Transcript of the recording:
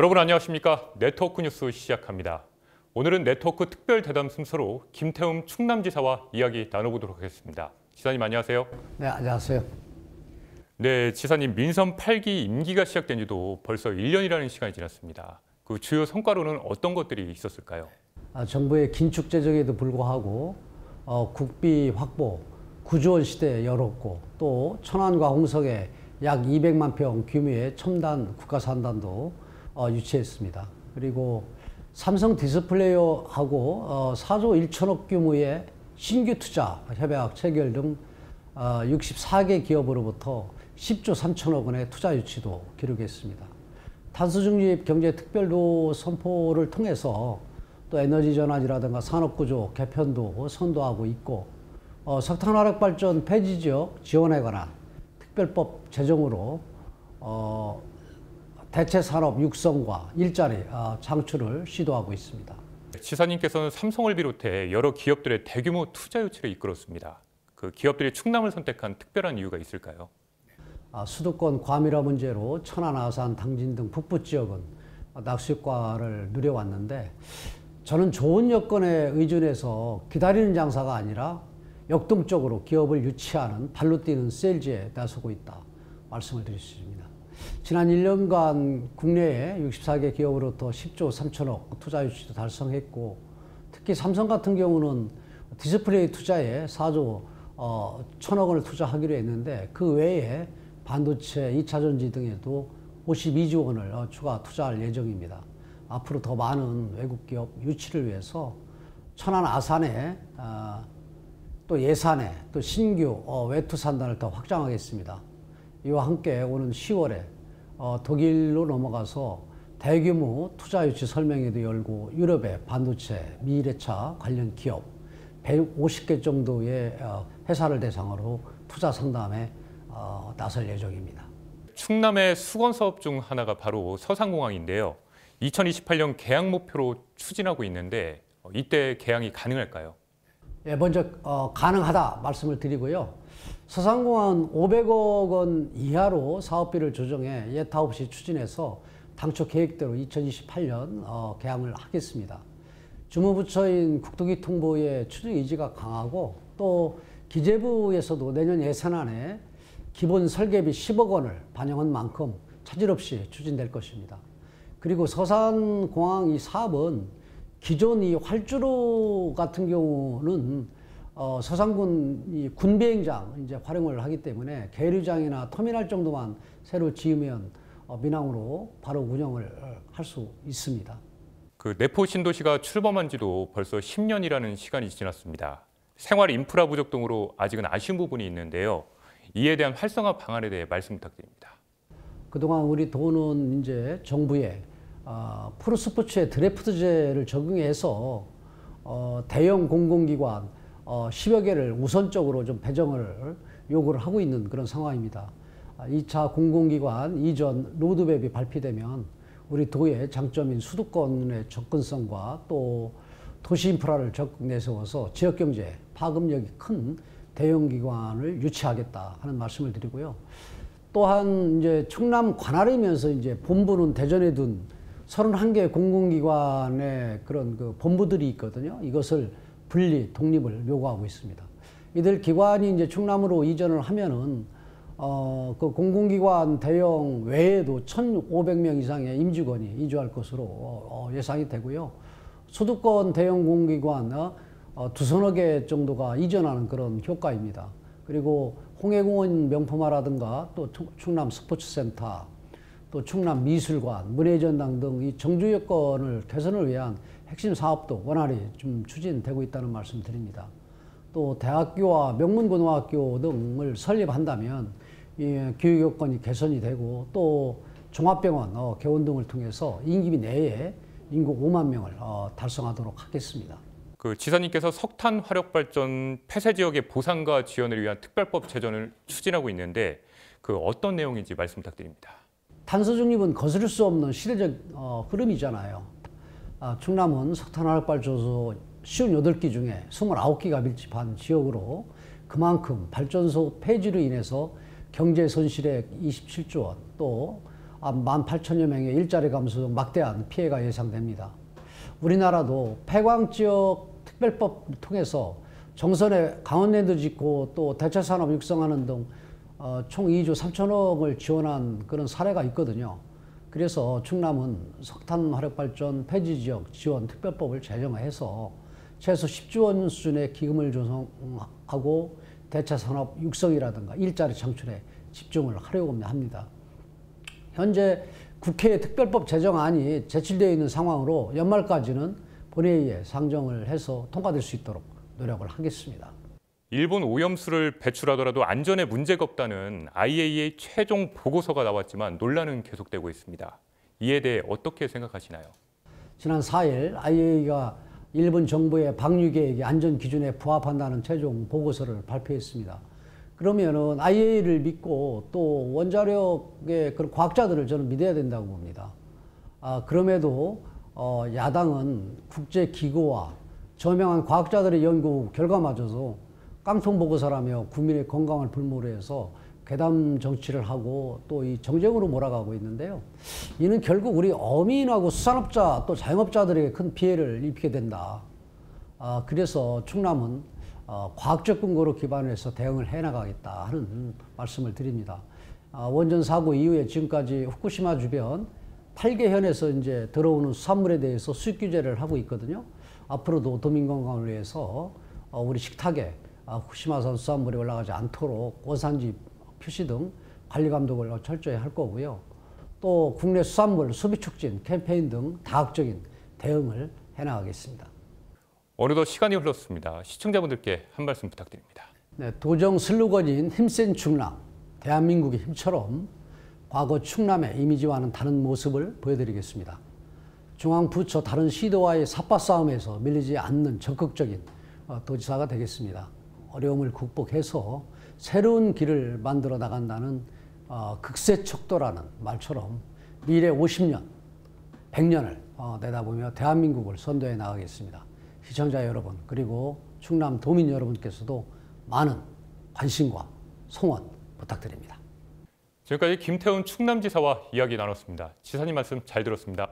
여러분 안녕하십니까? 네트워크 뉴스 시작합니다. 오늘은 네트워크 특별 대담 순서로 김태흠 충남지사와 이야기 나눠보도록 하겠습니다. 지사님 안녕하세요. 네, 안녕하세요. 네, 지사님 민선 8기 임기가 시작된 지도 벌써 1년이라는 시간이 지났습니다. 그 주요 성과로는 어떤 것들이 있었을까요? 정부의 긴축 재정에도 불구하고 국비 확보, 구조원 시대에 열었고 또 천안과 홍성에 약 200만 평 규모의 첨단 국가산단도 유치했습니다. 그리고 삼성 디스플레이어하고 4조 1천억 규모의 신규 투자 협약 체결 등 64개 기업으로부터 10조 3천억 원의 투자 유치도 기록했습니다. 탄소 중립 경제 특별도 선포를 통해서 또 에너지 전환이라든가 산업구조 개편도 선도하고 있고 석탄 화력 발전 폐지 지역 지원에 관한 특별법 제정으로 대체 산업 육성과 일자리 창출을 시도하고 있습니다. 지사님께서는 삼성을 비롯해 여러 기업들의 대규모 투자 유치를 이끌었습니다. 그 기업들이 충남을 선택한 특별한 이유가 있을까요? 수도권 과밀화 문제로 천안, 아산, 당진 등 북부 지역은 낙수효과를 누려왔는데 저는 좋은 여건에 의존해서 기다리는 장사가 아니라 역동적으로 기업을 유치하는 발로 뛰는 세일즈에 나서고 있다 말씀을 드릴 수 있습니다. 지난 1년간 국내에 64개 기업으로부터 10조 3천억 투자 유치도 달성했고 특히 삼성 같은 경우는 디스플레이 투자에 4조 1천억 원을 투자하기로 했는데 그 외에 반도체, 2차 전지 등에도 52조 원을 추가 투자할 예정입니다. 앞으로 더 많은 외국 기업 유치를 위해서 천안 아산에 또 예산에 또 신규 외투 산단을 더 확장하겠습니다. 이와 함께 오는 10월에 독일로 넘어가서 대규모 투자 유치 설명회도 열고 유럽의 반도체, 미래차 관련 기업 150개 정도의 회사를 대상으로 투자 상담에 나설 예정입니다. 충남의 수건 사업 중 하나가 바로 서산공항인데요. 2028년 개항 목표로 추진하고 있는데 이때 개항이 가능할까요? 예, 먼저 가능하다 말씀을 드리고요. 서산공항은 500억 원 이하로 사업비를 조정해 예타 없이 추진해서 당초 계획대로 2028년 개항을 하겠습니다. 주무부처인 국토교통부의 추진 의지가 강하고 또 기재부에서도 내년 예산안에 기본 설계비 10억 원을 반영한 만큼 차질 없이 추진될 것입니다. 그리고 서산공항 이 사업은 기존 이 활주로 같은 경우는 서산군 이 군비행장 이제 활용을 하기 때문에 계류장이나 터미널 정도만 새로 지으면 민항으로 바로 운영을 할 수 있습니다. 그 내포 신도시가 출범한 지도 벌써 10년이라는 시간이 지났습니다. 생활 인프라 부족 등으로 아직은 아쉬운 부분이 있는데요. 이에 대한 활성화 방안에 대해 말씀 부탁드립니다. 그동안 우리 도는 이제 정부의 프로스포츠의 드래프트제를 적용해서 대형 공공기관 10여 개를 우선적으로 좀 배정을 요구를 하고 있는 그런 상황입니다. 2차 공공기관 이전 로드맵이 발표되면 우리 도의 장점인 수도권의 접근성과 또 도시 인프라를 적극 내세워서 지역경제 파급력이 큰 대형 기관을 유치하겠다 하는 말씀을 드리고요. 또한 이제 충남 관할이면서 이제 본부는 대전에 둔 31개 공공기관의 그런 그 본부들이 있거든요. 이것을 분리, 독립을 요구하고 있습니다. 이들 기관이 이제 충남으로 이전을 하면은 그 공공기관 대형 외에도 1,500명 이상의 임직원이 이주할 것으로 예상이 되고요. 수도권 대형 공공기관 두서너 개 정도가 이전하는 그런 효과입니다. 그리고 홍해공원 명품화라든가 또 충남 스포츠센터, 또 충남 미술관, 문예전당 등 이 정주 여건을 개선을 위한 핵심 사업도 원활히 좀 추진되고 있다는 말씀 드립니다. 또 대학교와 명문고등학교 등을 설립한다면 이 교육 여건이 개선이 되고 또 종합병원 개원 등을 통해서 임기 내에 인구 5만 명을 달성하도록 하겠습니다. 그 지사님께서 석탄 화력 발전 폐쇄 지역의 보상과 지원을 위한 특별법 제정을 추진하고 있는데 그 어떤 내용인지 말씀 부탁드립니다. 탄소 중립은 거스를 수 없는 시대적 흐름이잖아요. 충남은 석탄 화력 발전소 58기 중에 29기가 밀집한 지역으로 그만큼 발전소 폐지로 인해서 경제 손실액 27조 원, 또 18,000여 명의 일자리 감소 등 막대한 피해가 예상됩니다. 우리나라도 폐광지역 특별법을 통해서 정선에 강원랜드 짓고 또 대체산업 육성하는 등 총 2조 3천억을 지원한 그런 사례가 있거든요. 그래서 충남은 석탄 화력발전 폐지지역 지원 특별법을 제정해서 최소 10조 원 수준의 기금을 조성하고 대체산업 육성이라든가 일자리 창출에 집중을 하려고 합니다. 현재 국회에 특별법 제정안이 제출되어 있는 상황으로 연말까지는 본회의에 상정을 해서 통과될 수 있도록 노력을 하겠습니다. 일본 오염수를 배출하더라도 안전에 문제가 없다는 IAEA 최종 보고서가 나왔지만 논란은 계속되고 있습니다. 이에 대해 어떻게 생각하시나요? 지난 4일 IAEA가 일본 정부의 방류 계획이 안전 기준에 부합한다는 최종 보고서를 발표했습니다. 그러면은 IAEA를 믿고 또 원자력의 그런 과학자들을 저는 믿어야 된다고 봅니다. 그럼에도 야당은 국제기구와 저명한 과학자들의 연구 결과마저도 깡통 보고서라며 국민의 건강을 불모로 해서 괴담 정치를 하고 또 이 정쟁으로 몰아가고 있는데요. 이는 결국 우리 어민하고 수산업자 또 자영업자들에게 큰 피해를 입히게 된다. 그래서 충남은 과학적 근거로 기반해서 대응을 해나가겠다 하는 말씀을 드립니다. 원전 사고 이후에 지금까지 후쿠시마 주변 8개 현에서 이제 들어오는 수산물에 대해서 수입 규제를 하고 있거든요. 앞으로도 도민 건강을 위해서 우리 식탁에 후쿠시마산 수산물이 올라가지 않도록 원산지 표시 등 관리 감독을 철저히 할 거고요. 또 국내 수산물 소비 촉진 캠페인 등 다각적인 대응을 해나가겠습니다. 어느덧 시간이 흘렀습니다. 시청자분들께 한 말씀 부탁드립니다. 네, 도정 슬로건인 힘센 충남, 대한민국의 힘처럼 과거 충남의 이미지와는 다른 모습을 보여드리겠습니다. 중앙부처 다른 시도와의 삿바 싸움에서 밀리지 않는 적극적인 도지사가 되겠습니다. 어려움을 극복해서 새로운 길을 만들어 나간다는 극세척도라는 말처럼 미래 50년, 100년을 내다보며 대한민국을 선도해 나가겠습니다. 시청자 여러분 그리고 충남 도민 여러분께서도 많은 관심과 성원 부탁드립니다. 지금까지 김태훈 충남지사와 이야기 나눴습니다. 지사님 말씀 잘 들었습니다.